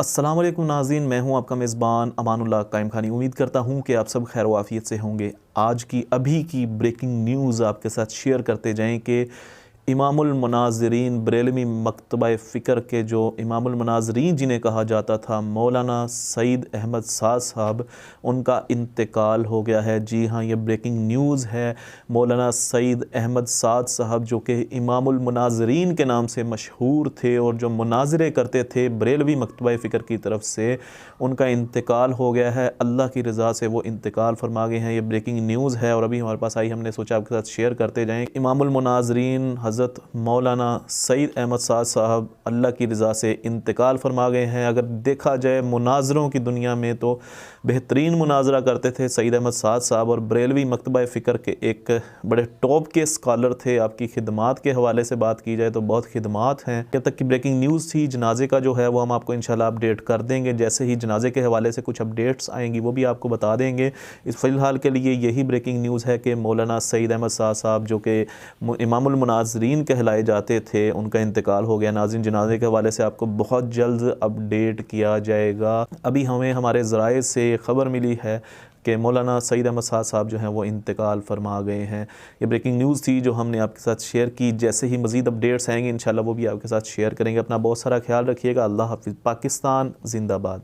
अस्सलाम वालेकुम नाज़रीन, मैं हूं आपका मेज़बान अमानुल्लाह कायम खानी। उम्मीद करता हूं कि आप सब खैर वाफ़ियत से होंगे। आज की अभी की ब्रेकिंग न्यूज़ आपके साथ शेयर करते जाएं कि इमामुल मुनाज़रीन बरेलवी मकतबा फ़िक्र के जो इमामुल मुनाज़रीन जिन्हें कहा जाता था मौलाना सईद अहमद साद साहब, उनका इंतकाल हो गया है। जी हाँ, ये ब्रेकिंग न्यूज़ है। मौलाना सईद अहमद साद साहब जो कि इमामुल मुनाज़रीन के नाम से मशहूर थे और जो मुनाज़रे करते थे बरेलवी मकतबा फ़िक्र की तरफ से, उनका इंतकाल हो गया है। अल्लाह की रज़ा से वो इंतकाल फरमा गए हैं। ये ब्रेकिंग न्यूज़ है और अभी हमारे पास आई, हमने सोचा आपके साथ शेयर करते जाएँ। इमामुल मुनाज़रीन हज़रत मौलाना सईद अहमद साद साहब अल्लाह की रज़ा से इंतकाल फरमा गए हैं। अगर देखा जाए मुनाज़रों की दुनिया में तो बेहतरीन मुनाज़रा करते थे सईद अहमद साद साहब और बरेलवी मकतबा फ़िक्र के एक बड़े टॉप के स्कॉलर थे। आपकी खिदमात के हवाले से बात की जाए तो बहुत खिदमात हैं। जब तक की ब्रेकिंग न्यूज़ थी, जनाजे का जो है वो हम आपको इंशाल्लाह अपडेट कर देंगे। जैसे ही जनाजे के हवाले से कुछ अपडेट्स आएंगी वो भी आपको बता देंगे। इस फ़िलहाल के लिए यही ब्रेकिंग न्यूज़ है कि मौलाना सईद अहमद साद साहब जो कि इमामुल मुनाज़रीन कहलाए जाते थे, उनका इंतकाल हो गया। नाज़रीन, जनाजे के हवाले से आपको बहुत जल्द अपडेट किया जाएगा। अभी हमें हमारे ज़राए से ख़बर मिली है कि मौलाना सईद अहमद साद साहब जो हैं वो इंतकाल फरमा गए हैं। ये ब्रेकिंग न्यूज़ थी जो हमने आपके साथ शेयर की। जैसे ही मज़ीद अपडेट्स आएंगे इंशाल्लाह वो भी आपके साथ शेयर करेंगे। अपना बहुत सारा ख्याल रखिएगा। अल्लाह हाफ़िज़। पाकिस्तान ज़िंदाबाद।